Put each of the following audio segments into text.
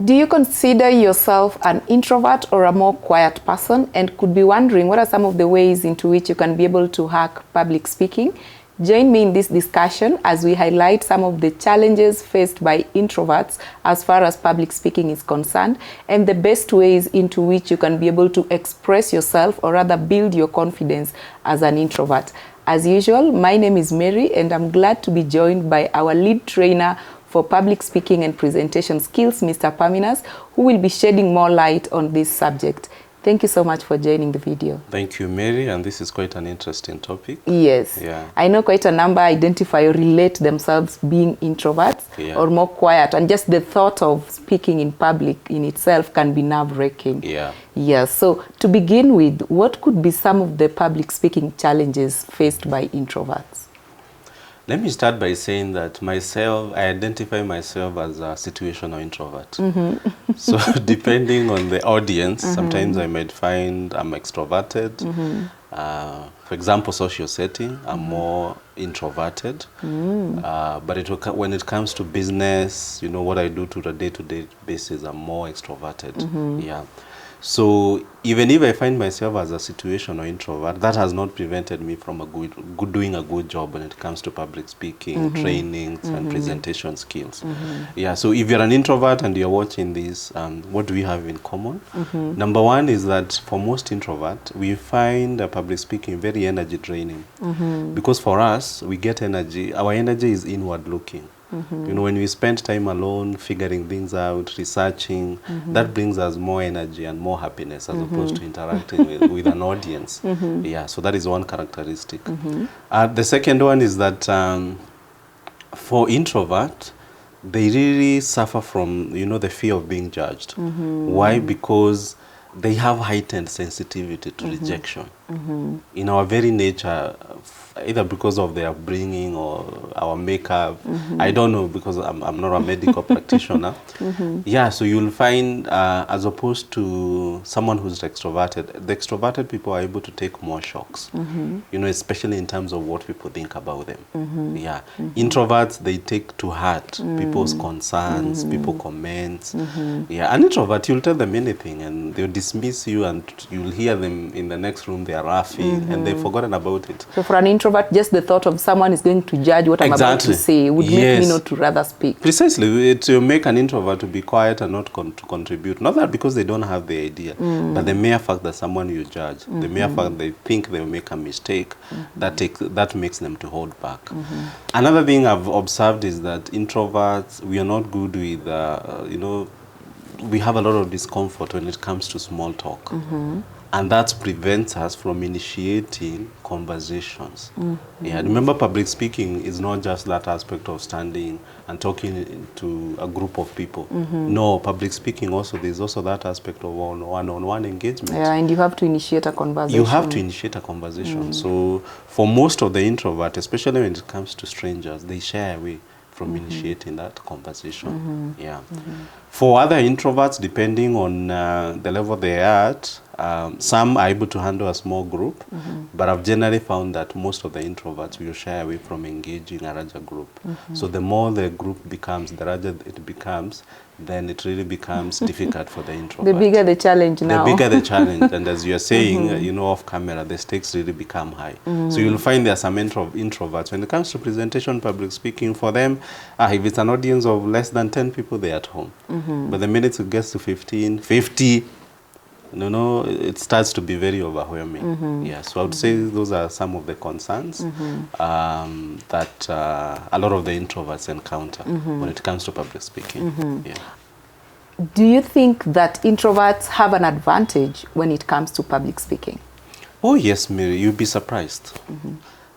Do you consider yourself an introvert or a more quiet person, and could be wondering what are some of the ways into which you can be able to hack public speaking? Join me in this discussion as we highlight some of the challenges faced by introverts as far as public speaking is concerned, and the best ways into which you can be able to express yourself, or rather build your confidence as an introvert. As usual, my name is Mary, and I'm glad to be joined by our lead trainer for public speaking and presentation skills, Mr. Paminas, who will be shedding more light on this subject. Thank you so much for joining the video. Thank you, Mary, and this is quite an interesting topic. Yes. Yeah. I know quite a number identify or relate themselves being introverts or more quiet, and just the thought of speaking in public in itself can be nerve-wracking. Yeah. Yes. So to begin with, what could be some of the public speaking challenges faced by introverts? Let me start by saying that I identify myself as a situational introvert. So depending on the audience, sometimes I might find I'm extroverted. For example, social setting, I'm more introverted. But when it comes to business, what I do to the day-to-day basis, I'm more extroverted. Yeah. So even if I find myself as a situational introvert, that has not prevented me from doing a good job when it comes to public speaking, trainings, and presentation skills. Yeah. So if you're an introvert and you're watching this, what do we have in common? Number one is that for most introverts, we find public speaking very energy draining. Because for us, we get energy. Our energy is inward looking. When we spend time alone, figuring things out, researching, that brings us more energy and more happiness as opposed to interacting with an audience. Yeah, so that is one characteristic. The second one is that for introvert, they really suffer from, the fear of being judged. Why? Because they have heightened sensitivity to rejection. In our very nature, either because of their upbringing or our makeup, I don't know, because I'm not a medical practitioner. Yeah, so you'll find, as opposed to someone who's extroverted, the extroverted people are able to take more shocks, especially in terms of what people think about them. Yeah, introverts, they take to heart people's concerns, people comments. Yeah, an introvert, you'll tell them anything and they'll dismiss you, and you'll hear them in the next room, they're laughing and they've forgotten about it. So for an introvert, just the thought of someone is going to judge what I'm about to say would make me not to rather speak. Precisely. It will make an introvert to be quiet and not to contribute. Not that because they don't have the idea, but the mere fact that someone you judge, the mere fact they think they'll make a mistake, that makes them to hold back. Another thing I've observed is that introverts, we are not good with, we have a lot of discomfort when it comes to small talk. And that prevents us from initiating conversations. Yeah, remember, public speaking is not just that aspect of standing and talking to a group of people. No, public speaking also, there's also that aspect of one-on-one engagement. Yeah, and you have to initiate a conversation. You have to initiate a conversation. So for most of the introverts, especially when it comes to strangers, they shy away from initiating that conversation. Yeah. For other introverts, depending on the level they are at, some are able to handle a small group, but I've generally found that most of the introverts will shy away from engaging a larger group. So the more the group becomes, the larger it becomes, then it really becomes difficult for the introvert. The bigger the challenge now. The bigger the challenge, and as you're saying, off camera, the stakes really become high. So you'll find there are some introverts. When it comes to presentation, public speaking, for them, if it's an audience of less than 10 people, they're at home. But the minute it gets to 15, 50, it starts to be very overwhelming. Yeah, so I would say those are some of the concerns that a lot of the introverts encounter when it comes to public speaking. Yeah. Do you think that introverts have an advantage when it comes to public speaking? Oh yes, Mary, you'd be surprised.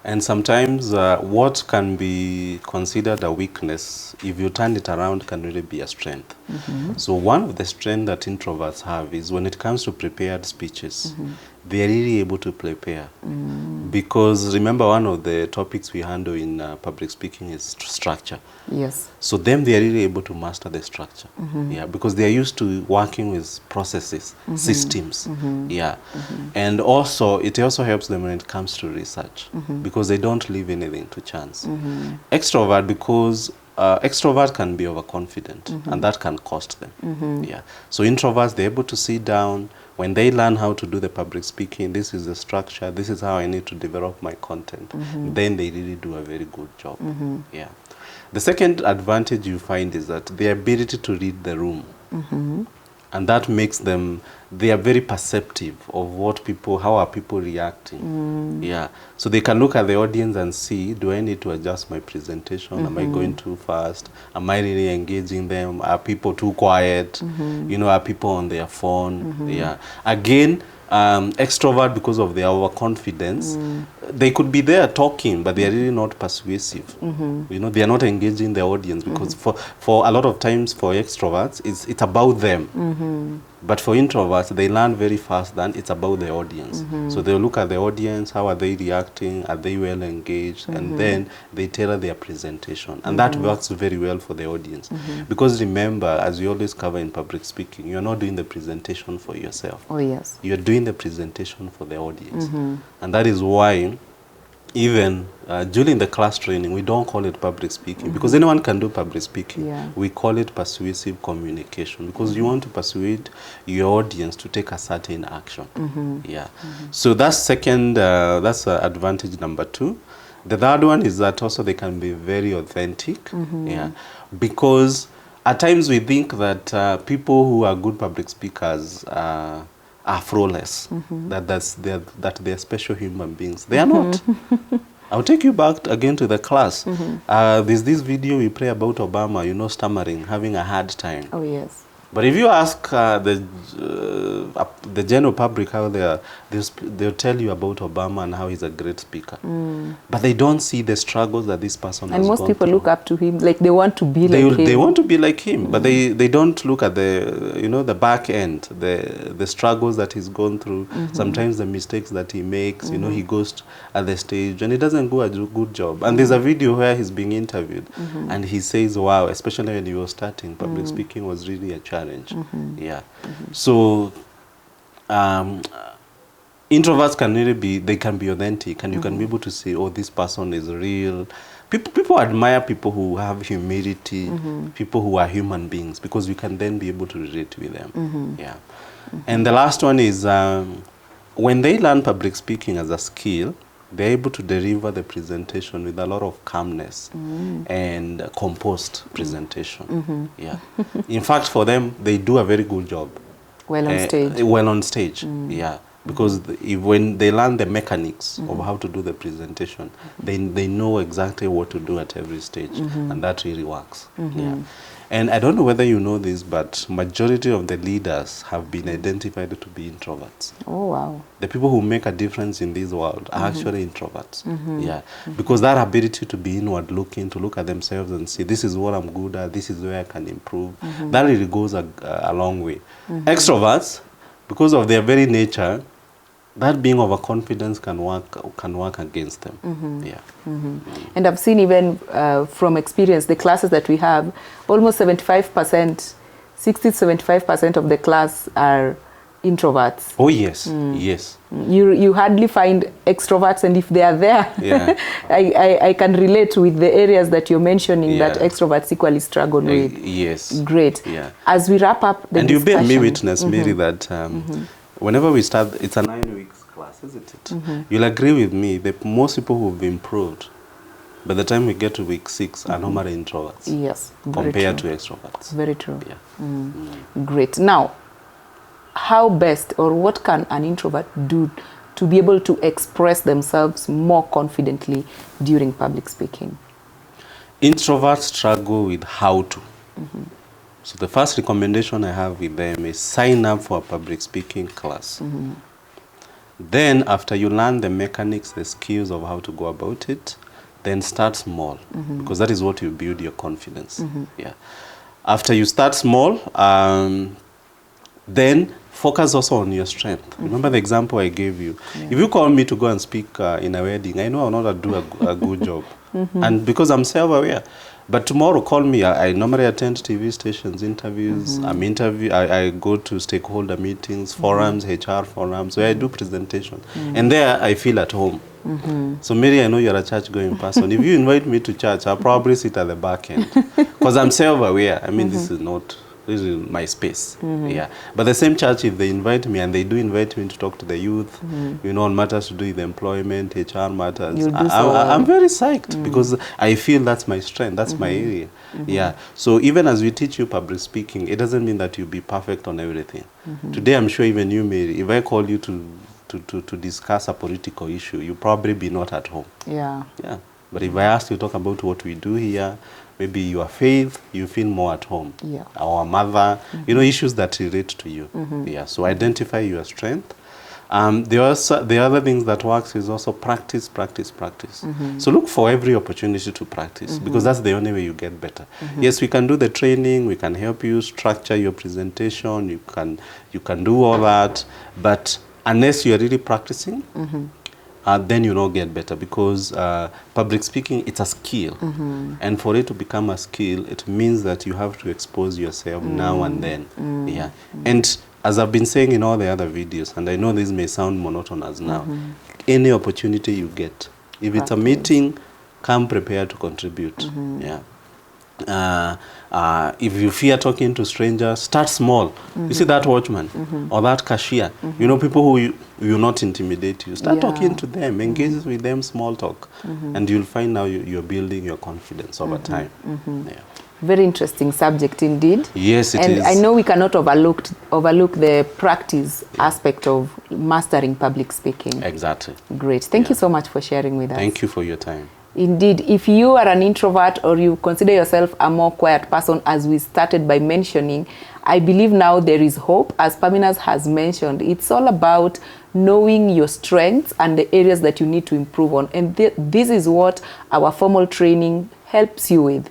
And sometimes what can be considered a weakness, if you turn it around, can really be a strength. So one of the strengths that introverts have is when it comes to prepared speeches, they are really able to prepare. Because remember, one of the topics we handle in public speaking is structure. Yes. So them, they are really able to master the structure. Yeah, because they are used to working with processes, systems. Yeah. And also, it also helps them when it comes to research, because they don't leave anything to chance. Extrovert, because extroverts can be overconfident, and that can cost them. Yeah. So introverts, they're able to sit down. When they learn how to do the public speaking, this is the structure, this is how I need to develop my content, then they really do a very good job. Yeah. The second advantage you find is that the ability to read the room. And that makes them, they are very perceptive of what people, how are people reacting. Yeah. So they can look at the audience and see, do I need to adjust my presentation? Am I going too fast? Am I really engaging them? Are people too quiet? You know, are people on their phone? Yeah. Again, extrovert, because of their overconfidence, they could be there talking, but they are really not persuasive. You know, they are not engaging the audience, because for a lot of times for extroverts, it's about them. But for introverts, they learn very fast that it's about the audience. So they'll look at the audience, how are they reacting, are they well engaged, and then they tailor their presentation. And that works very well for the audience. Because remember, as we always cover in public speaking, you're not doing the presentation for yourself. Oh, yes. You're doing the presentation for the audience. And that is why even during the class training, we don't call it public speaking, because anyone can do public speaking. Yeah. We call it persuasive communication, because you want to persuade your audience to take a certain action. Yeah. So that's second, that's advantage number 2. The third one is that also they can be very authentic. Yeah. Because at times we think that people who are good public speakers are flawless, that they're special human beings. They are not. I'll take you back again to the class. There's this video we play about Obama, you know, stammering, having a hard time. Oh, yes. But if you ask the general public how they'll tell you about Obama and how he's a great speaker. But they don't see the struggles that this person has gone through. And most people look up to him, like they want to be like him. They want to be like him, but they don't look at the, you know, the back end, the struggles that he's gone through, sometimes the mistakes that he makes. You know, he goes at the stage and he doesn't do a good job. And there's a video where he's being interviewed and he says, wow, especially when he was starting, public speaking was really a challenge. Yeah. So introverts can really they can be authentic, and you can be able to say, oh, this person is real. People admire people who have humility, people who are human beings, because you can then be able to relate with them. Yeah. And the last one is when they learn public speaking as a skill, they're able to deliver the presentation with a lot of calmness and composed presentation. Yeah. In fact, for them, they do a very good job. Well on stage. Well on stage, yeah. Because when they learn the mechanics of how to do the presentation, they know exactly what to do at every stage, and that really works. Yeah. And I don't know whether you know this, but majority of the leaders have been identified to be introverts. Oh, wow. The people who make a difference in this world are actually introverts. Yeah. Because that ability to be inward looking, to look at themselves and see, this is what I'm good at, this is where I can improve, that really goes a long way. Extroverts, because of their very nature, that being overconfidence can work against them. Yeah. And I've seen even from experience, the classes that we have, almost 75%, 60 to 75% of the class are introverts. Oh, yes. Yes. You hardly find extroverts, and if they are there, yeah. I can relate with the areas that you're mentioning that extroverts equally struggle with. Yes. Great. Yeah. As we wrap up the discussion. And you bear me witness, Mary, that whenever we start, it's a 9 weeks class, isn't it? You'll agree with me that most people who've improved, by the time we get to week 6, are normally introverts. Yes, compared to extroverts. Very true. Yeah. Great. Now, how best, or what can an introvert do to be able to express themselves more confidently during public speaking? Introverts struggle with how to. So the first recommendation I have with them is sign up for a public speaking class. Then after you learn the mechanics, the skills of how to go about it, then start small, because that is what you build your confidence. Yeah. After you start small, then focus also on your strength. Remember the example I gave you. If you call me to go and speak in a wedding, I know I'll not do a good job. And because I'm self-aware. But tomorrow, call me. I normally attend TV stations, interviews. I go to stakeholder meetings, forums, HR forums, where I do presentation. And there, I feel at home. So Mary, I know you're a church-going person. If you invite me to church, I'll probably sit at the back end. Because I'm self-aware. I mean, this is my space. Yeah. But the same church, if they invite me, and they do invite me to talk to the youth, you know, on matters to do with employment, HR matters, I'm very psyched because I feel that's my strength, that's my area. Yeah. So even as we teach you public speaking, it doesn't mean that you'll be perfect on everything. Today, I'm sure even you, Mary, if I call you to discuss a political issue, you probably be not at home. Yeah. Yeah. But if I ask you to talk about what we do here, maybe your faith, you feel more at home. Yeah. Our mother, you know, issues that relate to you. Yeah. So identify your strength. The other things that works is also practice, practice, practice. So look for every opportunity to practice because that's the only way you get better. Yes, we can do the training, we can help you structure your presentation, you can do all that, but unless you are really practicing, then you don't get better because public speaking, it's a skill. And for it to become a skill, it means that you have to expose yourself now and then. Yeah. And as I've been saying in all the other videos, and I know this may sound monotonous now, any opportunity you get, if it's a meeting, come prepared to contribute. Yeah. If you fear talking to strangers, start small. You see that watchman or that cashier, you know, people who will not intimidate you. Start talking to them, engage with them, small talk, and you'll find now you're building your confidence over time. Yeah. Very interesting subject indeed. Yes, it is. And I know we cannot overlook the practice aspect of mastering public speaking. Exactly. Great. Thank you so much for sharing with us. Thank you for your time. Indeed, if you are an introvert or you consider yourself a more quiet person, as we started by mentioning, I believe now there is hope. As Paminas has mentioned, it's all about knowing your strengths and the areas that you need to improve on. And this is what our formal training helps you with.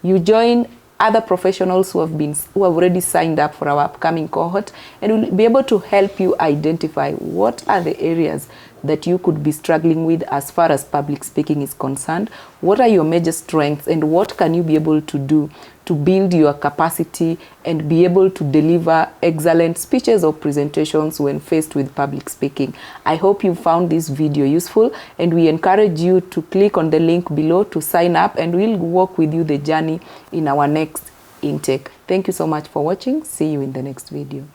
You join other professionals who have already signed up for our upcoming cohort, and we'll be able to help you identify what are the areas that you could be struggling with as far as public speaking is concerned. What are your major strengths, and what can you be able to do to build your capacity and be able to deliver excellent speeches or presentations when faced with public speaking. I hope you found this video useful, and we encourage you to click on the link below to sign up, and we'll walk with you the journey in our next intake. Thank you so much for watching. See you in the next video.